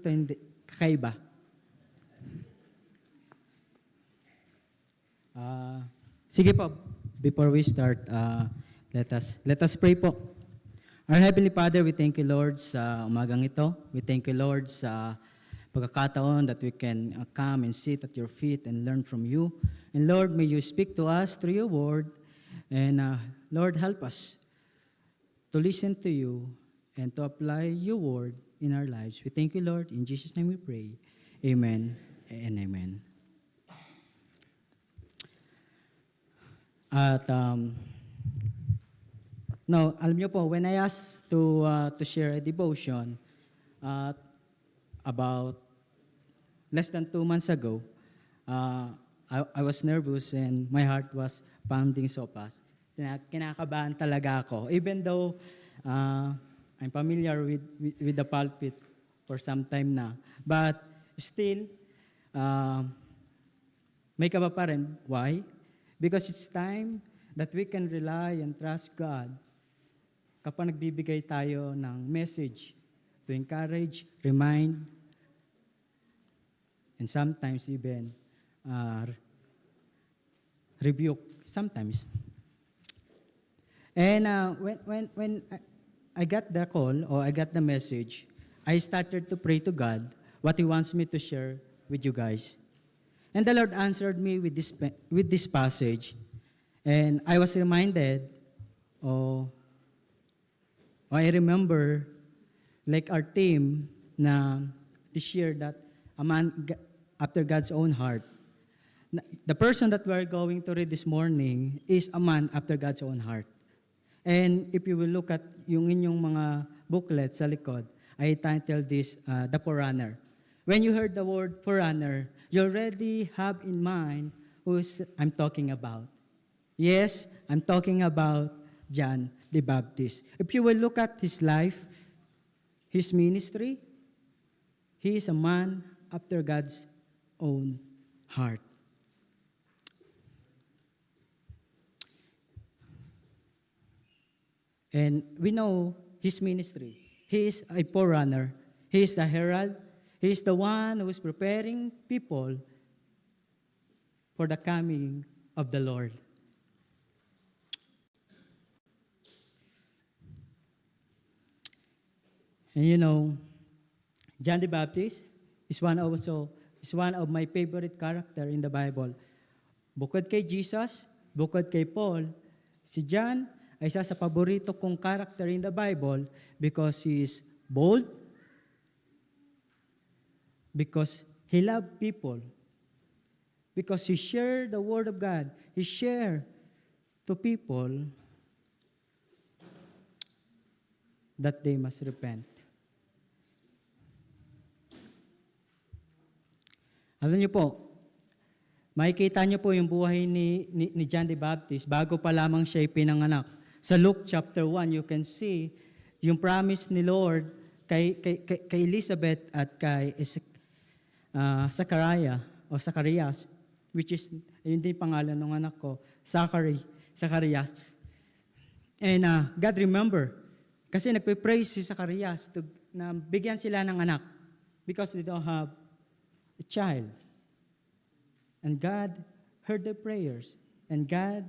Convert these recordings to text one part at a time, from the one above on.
Ito hindi, kakaiba. Sige po, before we start, let us pray po. Our Heavenly Father, we thank you, Lord, sa umagang ito. We thank you, Lord, sa pagkakataon that we can come and sit at your feet and learn from you. And Lord, may you speak to us through your word. And Lord, help us to listen to you and to apply your word in our lives. We thank you, Lord. In Jesus' name we pray. Amen and amen. At now, alam niyo po, when I asked to share a devotion about less than 2 months ago, I was nervous and my heart was pounding so fast. Kinakabahan talaga ako. Even though I'm familiar with the pulpit for some time na. But still, may kaba pa rin. Why? Because it's time that we can rely and trust God kapag nagbibigay tayo ng message to encourage, remind, and sometimes even rebuke. Sometimes. And when I got the call or I got the message, I started to pray to God what He wants me to share with you guys. And the Lord answered me with this passage. And I was reminded, I remember, like our team, na this year that a man after God's own heart. The person that we're going to read this morning is a man after God's own heart. And if you will look at yung inyong mga booklet sa likod, I titled this, The Forerunner. When you heard the word forerunner, you already have in mind who I'm talking about. Yes, I'm talking about John the Baptist. If you will look at his life, his ministry, he is a man after God's own heart. And we know his ministry. He is a forerunner. He is the herald. He is the one who is preparing people for the coming of the Lord. And you know, John the Baptist is one of my favorite character in the Bible. Bukod kay Jesus, bukod kay Paul, si John ay isa sa paborito kong character in the Bible because he is bold, because he loved people, because he shared the Word of God. He shared to people that they must repent. Alam niyo po, makikita niyo po yung buhay ni John the Baptist bago pa lamang siya pinanganak. Sa Luke chapter 1, you can see yung promise ni Lord kay Elizabeth at kay Zacharias, which is, yun din pangalan ng anak ko, Zacharias. And God remember, kasi nagpe-praise si Zacharias na bigyan sila ng anak because they don't have a child. And God heard their prayers. And God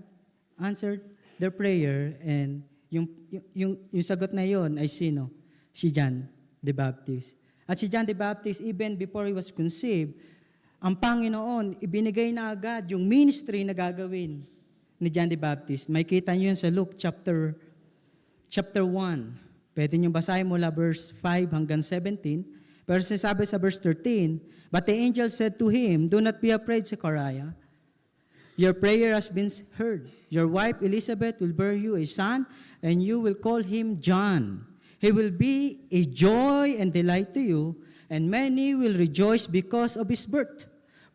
answered their prayer. And yung sagot na yon ay sino? Si John the Baptist. At si John the Baptist, even before he was conceived, ang Panginoon, ibinigay na agad yung ministry na gagawin ni John the Baptist. May kita nyo yun sa Luke chapter 1. Pwede nyo basahin mula verse 5 hanggang 17. Pero sinasabi sa verse 13, But the angel said to him, Do not be afraid, Zechariah. Your prayer has been heard. Your wife Elizabeth will bear you a son, and you will call him John. He will be a joy and delight to you, and many will rejoice because of his birth.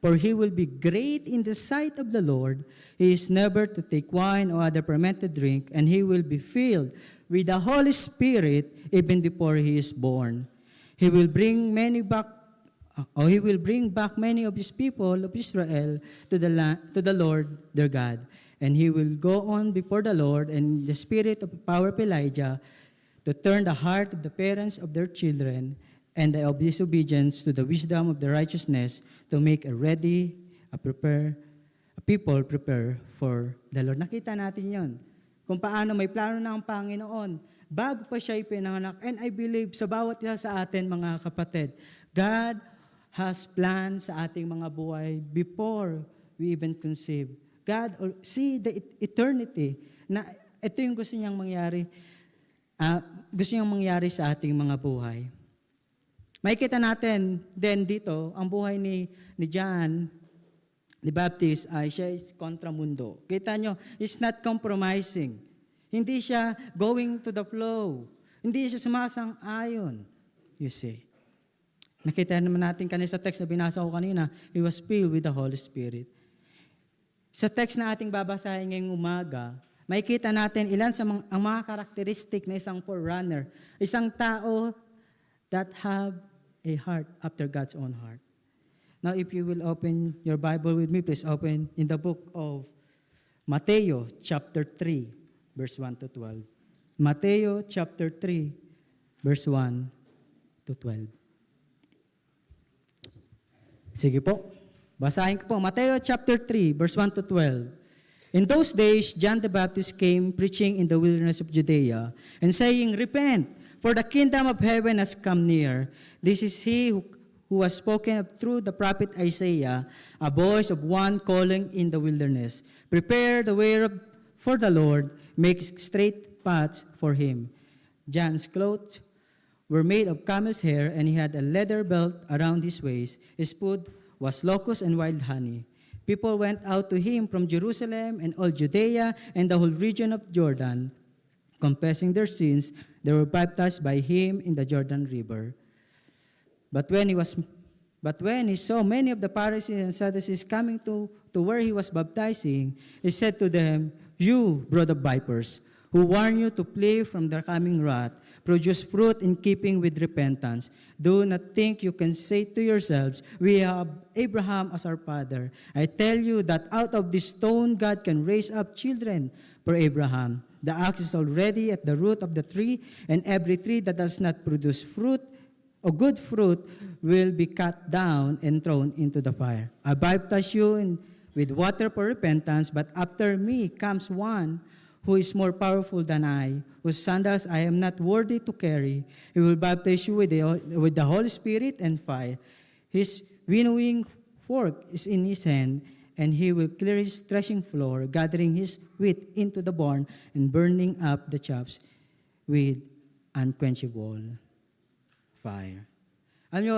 For he will be great in the sight of the Lord. He is never to take wine or other fermented drink, and he will be filled with the Holy Spirit even before he is born. He will bring back many of his people of Israel to the Lord their God. And he will go on before the Lord and the spirit of power of Elijah to turn the heart of the parents of their children and of disobedience to the wisdom of the righteousness to make a people prepare for the Lord. Nakita natin yon. Kung paano may plano na ang Panginoon bago pa siya ipinanganak. And I believe sa bawat isa sa atin, mga kapatid, God has plans sa ating mga buhay before we even conceive. God see the eternity na ito yung gusto niyang mangyari. Gusto niyang mangyari sa ating mga buhay. Makikita natin then dito, ang buhay ni John the Baptist ay siya is kontramundo. Kita nyo, he's not compromising. Hindi siya going to the flow. Hindi siya sumasang-ayon. You see. Nakita naman natin kanina sa text na binasa ko kanina, he was filled with the Holy Spirit. Sa text na ating babasahin ngayong umaga, makikita natin ilan sa ang mga karakteristik na isang forerunner, isang tao that have a heart after God's own heart. Now, if you will open your Bible with me, please open in the book of Matthew, chapter 3, verse 1 to 12. Matthew, chapter 3, verse 1 to 12. Sige po, basahin ko po. Matthew, chapter 3, verse 1 to 12. In those days, John the Baptist came preaching in the wilderness of Judea and saying, "Repent, for the kingdom of heaven has come near. This is he who was spoken of through the prophet Isaiah, a voice of one calling in the wilderness. Prepare the way for the Lord, make straight paths for him." John's clothes were made of camel's hair, and he had a leather belt around his waist. His food was locusts and wild honey. People went out to him from Jerusalem and all Judea and the whole region of Jordan. Confessing their sins, they were baptized by him in the Jordan River. But when he saw many of the Pharisees and Sadducees coming to where he was baptizing, he said to them, "You brood of vipers, who warn you to flee from the coming wrath, produce fruit in keeping with repentance. Do not think you can say to yourselves, 'We have Abraham as our father.' I tell you that out of this stone God can raise up children for Abraham. The axe is already at the root of the tree, and every tree that does not produce fruit or good fruit will be cut down and thrown into the fire. I baptize you with water for repentance, but after me comes one who is more powerful than I, whose sandals I am not worthy to carry. He will baptize you with the Holy Spirit and fire. His winnowing fork is in his hand, and he will clear his threshing floor, gathering his wheat into the barn and burning up the chaff with unquenchable fire." Alam nyo,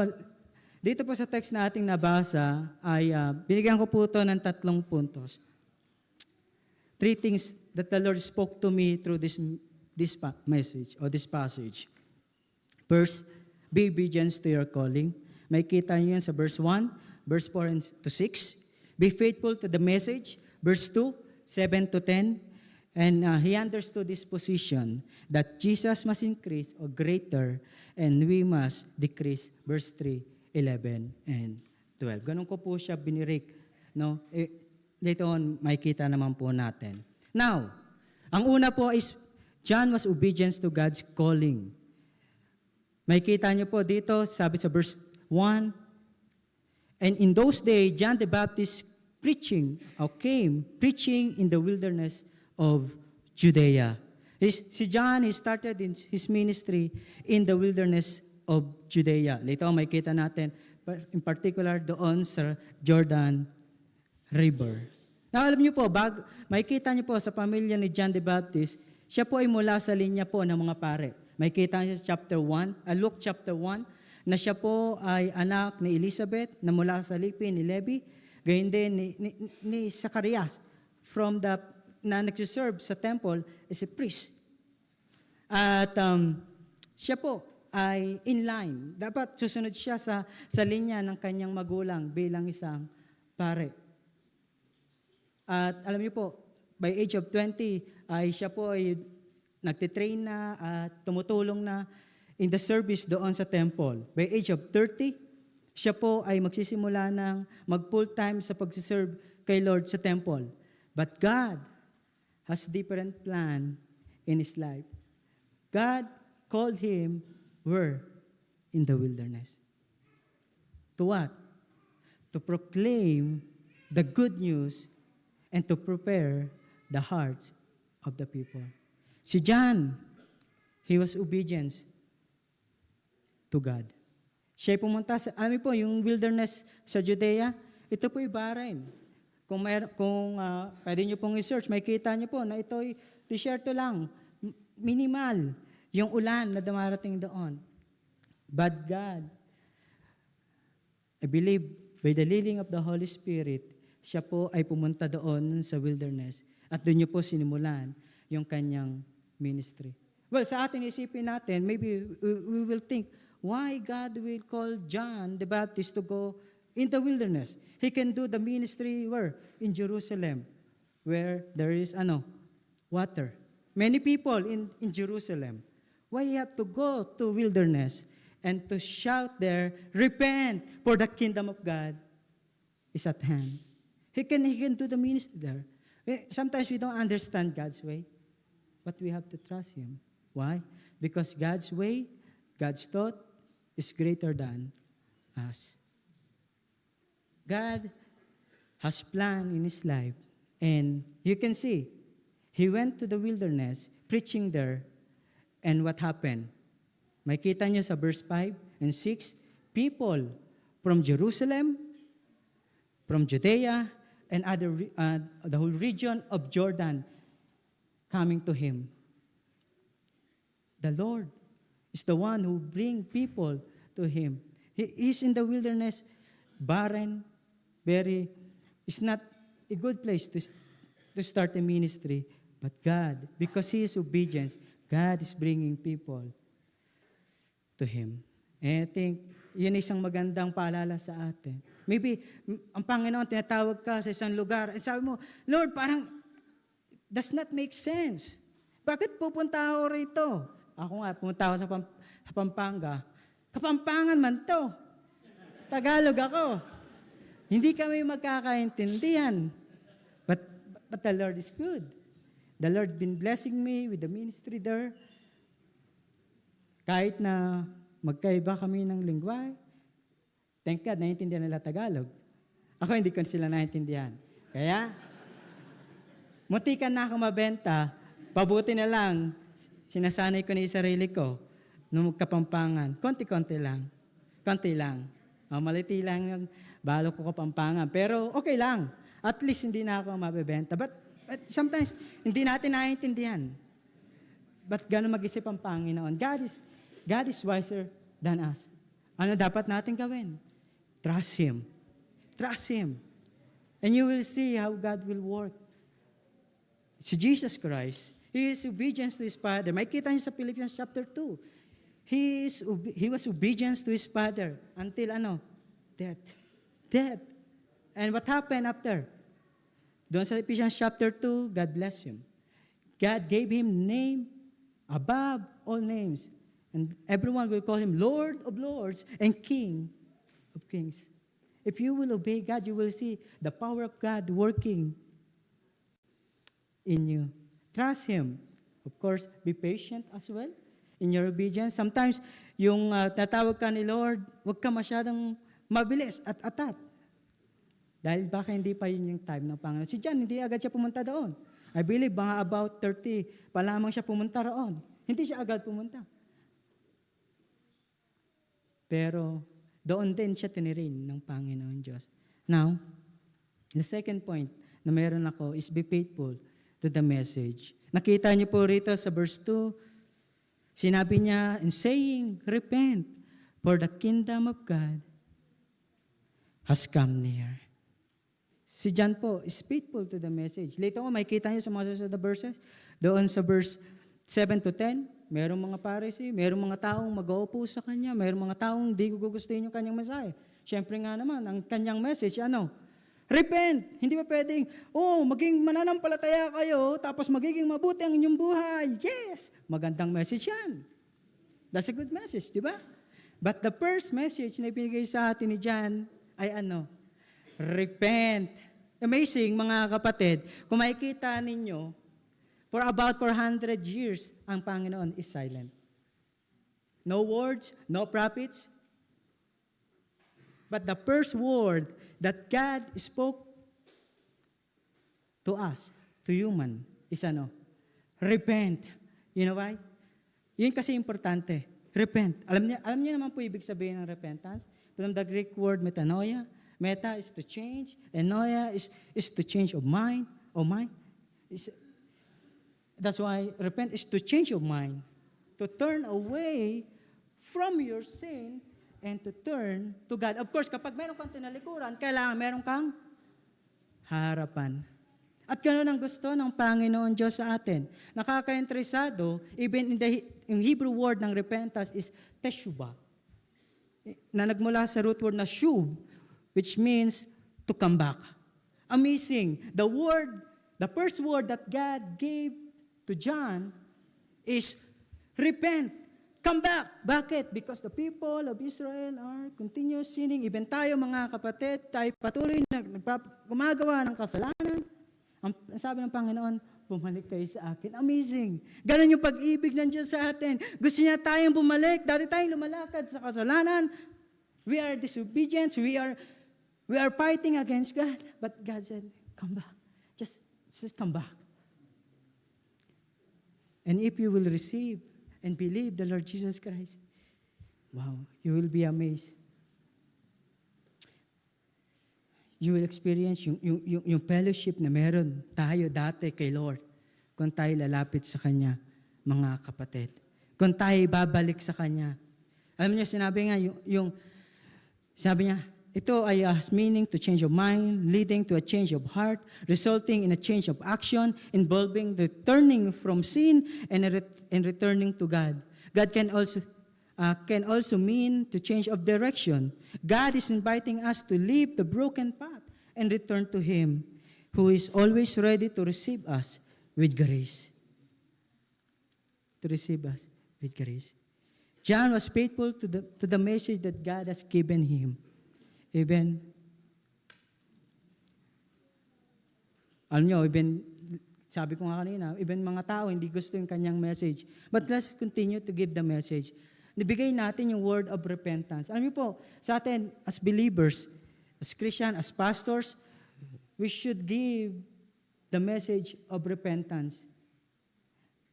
dito po sa text na ating nabasa ay binigyan ko po ito ng 3 puntos. 3 things that the Lord spoke to me through this message or this passage. First, be obedient to your calling. May kita niyo yan sa verse 1, verse 4 to 6. Be faithful to the message. Verse 2, 7 to 10. And he understood this position that Jesus must increase or greater and we must decrease. Verse 3, 11, and 12. Ganun ko po siya binirik. No? Later on, makikita naman po natin. Now, ang una po is John was obedient to God's calling. Makikita niyo po dito, sabi sa verse 1, "And in those days, John the Baptist came preaching in the wilderness of Judea." Si John, he started his ministry in the wilderness of Judea. Later on, makikita natin, in particular doon sa Jordan River. Now, alam niyo po, makikita niyo po sa pamilya ni John the Baptist, siya po ay mula sa linya po ng mga pare. Makikita niyo sa Luke chapter 1, na siya po ay anak ni Elizabeth na mula sa lipi ni Levi, gayon din ni Zacarias na nagsiserve sa temple as a priest. At siya po ay in line. Dapat susunod siya sa linya ng kanyang magulang bilang isang pare. At alam niyo po, by age of 20, ay siya po ay nagtitrain na at tumutulong na in the service doon sa temple. By age of 30, siya po ay magsisimula ng mag-full-time sa pagsiserve kay Lord sa temple. But God has different plan in his life. God called him where? in the wilderness. To what? To proclaim the good news and to prepare the hearts of the people. Si John, he was obedient to God. Siya pumunta sa, alam po, yung wilderness sa Judea, ito po Bahrain. Kung pwede nyo pong i-search, makikita nyo po na ito'y desierto lang. Minimal yung ulan na dumarating doon. But God, I believe, by the leading of the Holy Spirit, siya po ay pumunta doon sa wilderness. At doon niyo po sinimulan yung kanyang ministry. Well, sa ating isipin natin, maybe we will think, why God will call John the Baptist to go in the wilderness? He can do the ministry where? In Jerusalem, where there is water. Many people in Jerusalem. Why you have to go to wilderness and to shout there, repent, for the kingdom of God is at hand. He can do the ministry there. Sometimes we don't understand God's way, but we have to trust Him. Why? Because God's way, God's thought is greater than us. God has planned in His life, and you can see, He went to the wilderness, preaching there, and what happened? Makita niyo sa verse 5 and 6, people from Jerusalem, from Judea, and the whole region of Jordan coming to Him. The Lord is the one who bring people to Him. He is in the wilderness, barren, it's not a good place to start a ministry. But God, because He is obedient, God is bringing people to Him. And I think, yun isang magandang paalala sa atin. Maybe, ang Panginoon, tinatawag ka sa isang lugar, at sabi mo, Lord, parang, does not make sense. Bakit pupunta ako rito? Ako nga, pumunta ako sa Pampanga. Kapampangan man to. Tagalog ako. Hindi kami magkakaintindihan. But the Lord is good. The Lord been blessing me with the ministry there. Kahit na magkaiba kami ng lingwa, thank God, naiintindihan nila Tagalog. Ako hindi ko sila naiintindihan. Kaya, muntikan na ako mabenta, pabuti na lang, sinasanay ko na yung sarili ko, nung magkapampangan, konti-konti lang. Konti lang. Maliti lang yung balo ko kapampangan. Pero okay lang. At least hindi na ako mabebenta. But sometimes, hindi natin naiintindihan. But gano'n mag-isip ang Panginoon. God is wiser than us. Ano dapat natin gawin? Trust Him. Trust Him. And you will see how God will work. Si Jesus Christ, He is obedient to His Father. May kita niyo sa Philippians chapter 2. He was obedient to His Father until death. Death. And what happened after? Doon sa Ephesians chapter 2, God bless Him. God gave Him name above all names. And everyone will call Him Lord of Lords and King of Kings. If you will obey God, you will see the power of God working in you. Trust Him. Of course, be patient as well in your obedience. Sometimes, yung tatawag ka ni Lord, huwag ka masyadong mabilis at atat. Dahil baka hindi pa yun yung time ng Panginoon. Si John, hindi agad siya pumunta doon. I believe, mga about 30 pa lamang siya pumunta roon. Hindi siya agad pumunta. Pero, doon din siya tinirin ng Panginoon Diyos. Now, the second point na meron ako is be faithful to the message. Nakita niyo po rito sa verse 2, sinabi niya, in saying, repent, for the kingdom of God has come near. Si John po is faithful to the message. Later on, makikita niyo sa mga susunod na verses. Doon sa verse 7 to 10, merong mga Pharisee, merong mga taong mag-uupo sa kanya, merong mga taong di gugustuhin yung kanyang mensahe. Siyempre nga naman, ang kanyang message, repent! Hindi ba pwedeng, maging mananampalataya kayo, tapos magiging mabuti ang inyong buhay. Yes! Magandang message yan. That's a good message, di ba? But the first message na ibinigay sa atin ni John ay repent. Amazing, mga kapatid, kung makikita ninyo, for about 400 years, ang Panginoon is silent. no words, no prophets. But the first word that God spoke to us, to human, is ano? Repent. You know why? Yun kasi importante. Repent. Alam niyo naman po ibig sabihin ng repentance? From the Greek word metanoia. Meta is to change. And noia is to change of mind. That's why repent is to change your mind. To turn away from your sin and to turn to God. Of course, kapag meron kang tinalikuran, kailangan meron kang harapan. At ganoon ang gusto ng Panginoon Diyos sa atin. Nakaka-interesado, even in Hebrew word ng repentance is teshuvah, na nagmula sa root word na shuv, which means to come back. Amazing. The first word that God gave to John is repent. Come back. Bakit? Because the people of Israel are continuous sinning. Even tayo mga kapatid, tayo patuloy na gumagawa ng kasalanan. Ang sabi ng Panginoon, bumalik kayo sa akin. Amazing. Ganon yung pag-ibig ng Diyos sa atin. Gusto niya tayong bumalik. Dati tayong lumalakad sa kasalanan. We are disobedient. We are fighting against God. But God said, come back. Just come back. And if you will receive and believe the Lord Jesus Christ, wow, you will be amazed. You will experience yung fellowship na meron tayo dati kay Lord kung tayo lalapit sa Kanya, mga kapatid. Kung tayo babalik sa Kanya. Alam niyo, sinabi niya, ito ay has meaning to change of mind, leading to a change of heart, resulting in a change of action, involving returning from sin and returning to God. God can also mean to change of direction. God is inviting us to leave the broken path and return to Him, who is always ready to receive us with grace. To receive us with grace. John was faithful to the message that God has given him. Even sabi ko nga kanina, even mga tao hindi gusto yung kanyang message. But let's continue to give the message. Nibigay natin yung word of repentance. Alam niyo po, sa atin as believers, as Christian, as pastors, we should give the message of repentance.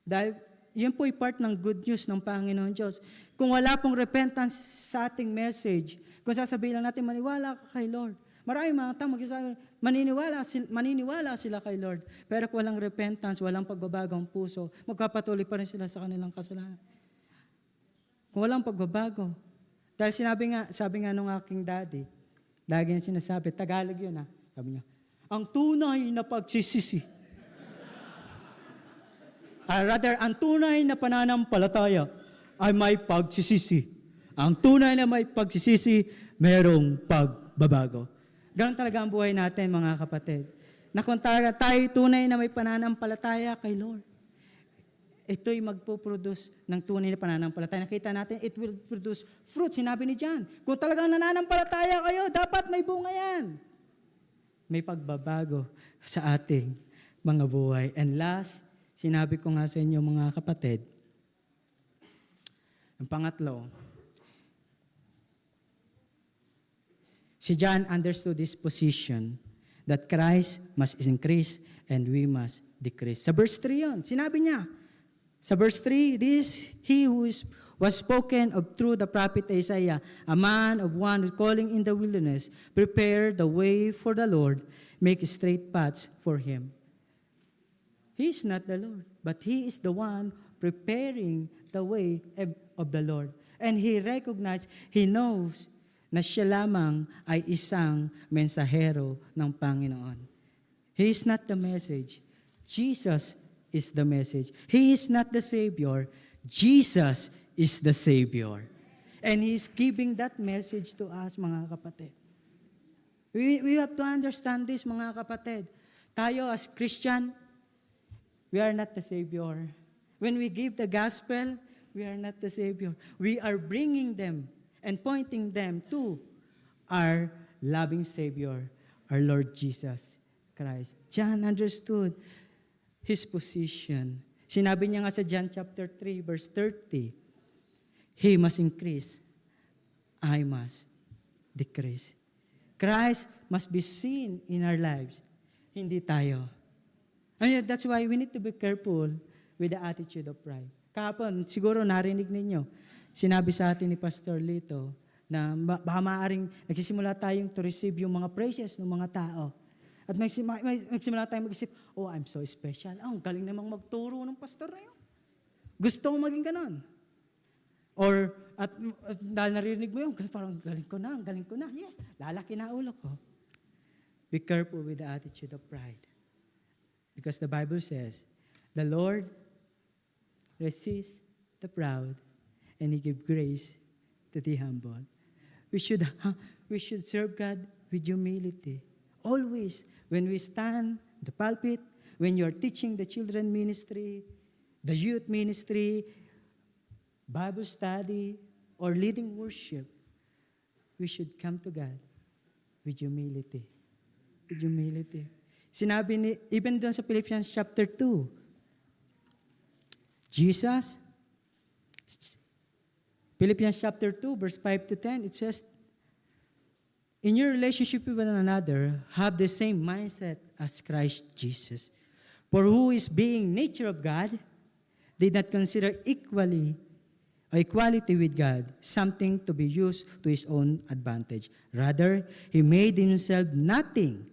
Dahil yun po'y part ng good news ng Panginoon Diyos. Kung wala pong repentance sa ating message, kung sasabihin lang natin, maniwala ka kay Lord. Maraming mga tao magsasabi, maniniwala sila kay Lord. Pero kung walang repentance, walang pagbabagong puso, magpapatuloy pa rin sila sa kanilang kasalanan. Kung walang pagbabago. Dahil sabi nga nung aking daddy, lagi niya sinasabi, Tagalog yun sabi niya, ang tunay na pagsisisi. Ang tunay na pananampalataya ay may pagsisisi. Ang tunay na may pagsisisi, merong pagbabago. Ganon talaga ang buhay natin, mga kapatid. Na kung tayo tunay na may pananampalataya kay Lord, ito'y magpo-produce ng tunay na pananampalataya. Nakita natin, it will produce fruit. Sinabi ni John, kung talagang nananampalataya kayo, dapat may bunga yan. May pagbabago sa ating mga buhay. And last, sinabi ko nga sa inyo, mga kapatid, ang pangatlo, si John understood this position that Christ must increase and we must decrease. Sa verse 3 yun, sinabi niya, sa verse 3, this he who was spoken of through the prophet Isaiah, a man of one calling in the wilderness, prepare the way for the Lord, make straight paths for Him. He is not the Lord, but He is the one preparing the way of the Lord. And He recognized, He knows na siya lamang ay isang mensahero ng Panginoon. He is not the message. Jesus is the message. He is not the Savior. Jesus is the Savior. And He is giving that message to us, mga kapatid. We have to understand this, mga kapatid. Tayo as Christian, we are not the Savior. When we give the gospel, we are not the Savior. We are bringing them and pointing them to our loving Savior, our Lord Jesus Christ. John understood his position. Sinabi niya nga sa John chapter 3, verse 30, He must increase. I must decrease. Christ must be seen in our lives. Hindi tayo. And that's why we need to be careful with the attitude of pride. Kahapon, siguro narinig ninyo, sinabi sa atin ni Pastor Lito na baka maaaring nagsisimula tayong to receive yung mga praises ng mga tao. At nagsimula tayong mag-isip, oh, I'm so special. Ang galing namang magturo ng pastor na yun. Gusto ko maging ganon. Or, at dahil narinig mo yun, parang galing ko na. Yes, lalaki na ulo ko. Be careful with the attitude of pride. Because the Bible says, the Lord resists the proud and He gives grace to the humble. We should serve God with humility. Always, when we stand in the pulpit, when you're teaching the children ministry, the youth ministry, Bible study, or leading worship, we should come to God with humility. With humility. Sinabi ni, even doon sa Philippians chapter 2, Jesus, Philippians chapter 2, verse 5 to 10, it says, in your relationship with one another, have the same mindset as Christ Jesus. For who is being nature of God, did not consider equality with God something to be used to his own advantage. Rather, he made himself nothing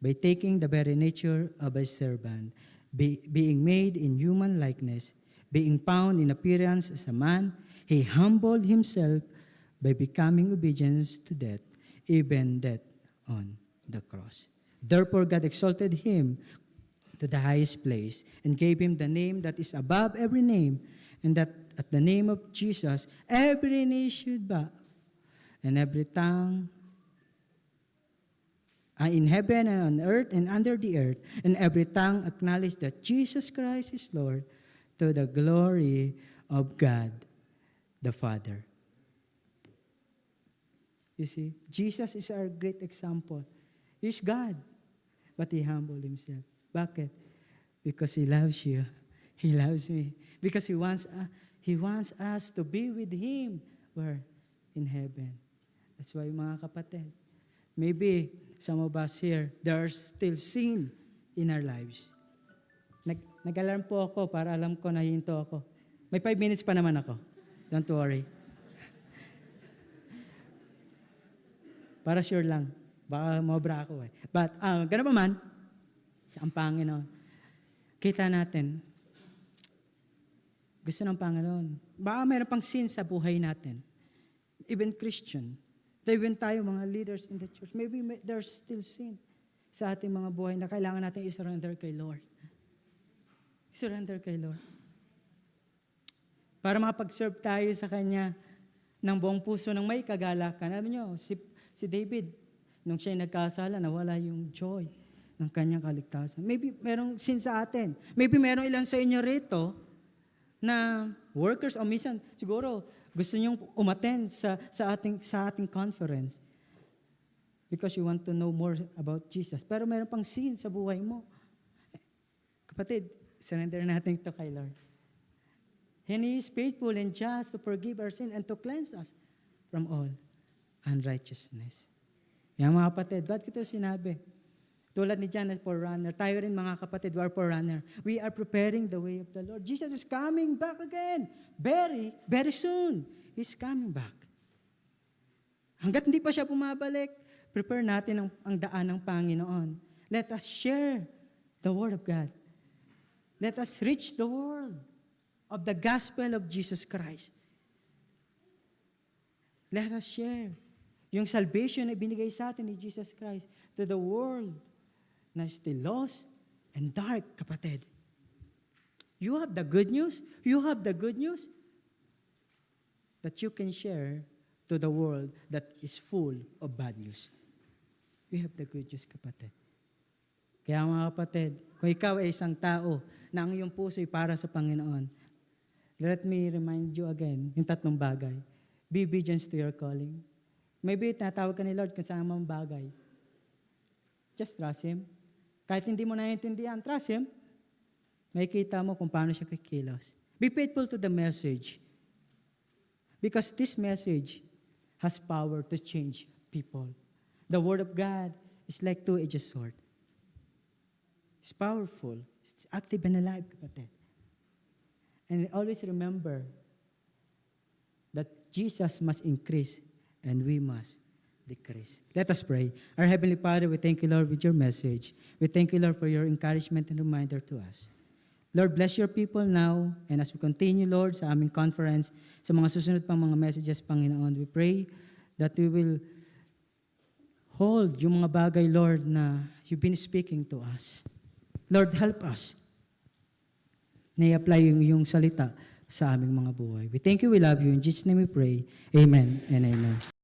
by taking the very nature of a servant, being made in human likeness, being found in appearance as a man, he humbled himself by becoming obedient to death, even death on the cross. Therefore, God exalted him to the highest place and gave him the name that is above every name, and that at the name of Jesus, every knee should bow, and every tongue in heaven and on earth and under the earth, and every tongue acknowledge that Jesus Christ is Lord, to the glory of God the Father. You see, Jesus is our great example. He's God, but He humbled Himself. Bakit? Because He loves you. He loves me. Because He wants us to be with Him. Where? In heaven. That's why, mga kapatid, maybe some of us here, there's still sin in our lives. Nag-alarm po ako para alam ko na hinto ako. May 5 minutes pa naman ako. Don't worry. Para sure lang. Baka mobra ako eh. But, gano'n pa man, ang Panginoon, kita natin, gusto ng Panginoon. Baka mayroon pang sin sa buhay natin. Even Christian. Even tayo, mga leaders in the church, maybe there's still sin sa ating mga buhay na kailangan natin i-surrender kay Lord. I-surrender kay Lord. Para makapag-serve tayo sa Kanya ng buong puso ng may kagalakan. Alam niyo, si David, nung siya nagkasala, nawala yung joy ng kanyang kaligtasan. Maybe merong sin sa atin. Maybe merong ilan sa inyo rito na workers o minsan, siguro, gusto niyong umattend sa ating conference because you want to know more about Jesus. Pero meron pang sin sa buhay mo. Kapatid, surrender natin ito kay Lord. And He is faithful and just to forgive our sin and to cleanse us from all unrighteousness. Yan mga kapatid, ba't ko ito sinabi? Tulad ni John as forerunner, tayo rin mga kapatid, we are forerunner. We are preparing the way of the Lord. Jesus is coming back again. Very, very soon. He's coming back. Hanggat hindi pa siya bumabalik, prepare natin ang daan ng Panginoon. Let us share the Word of God. Let us reach the world of the gospel of Jesus Christ. Let us share yung salvation na binigay sa atin ni Jesus Christ to the world na still lost and dark, kapatid. You have the good news. You have the good news that you can share to the world that is full of bad news. You have the good news, kapatid. Kaya mga kapatid, kung ikaw ay isang tao na ang iyong puso ay para sa Panginoon, let me remind you again, yung 3 bagay. Be obedient to your calling. Maybe tinatawag ka ni Lord kung saan mang bagay. Just trust Him. Kahit hindi mo naiintindihan, trust Him. Makikita mo kung paano siya kikilos. Be faithful to the message. Because this message has power to change people. The Word of God is like two-edged sword. It's powerful. It's active and alive, kapatid. And always remember that Jesus must increase and we must decrease. Let us pray. Our Heavenly Father, we thank you, Lord, with your message. We thank you, Lord, for your encouragement and reminder to us. Lord, bless your people now, and as we continue, Lord, sa aming conference, sa mga susunod pang mga messages, Panginoon, we pray that we will hold yung mga bagay, Lord, na you've been speaking to us. Lord, help us na i-apply yung salita sa aming mga buhay. We thank you, we love you. In Jesus' name we pray. Amen and amen.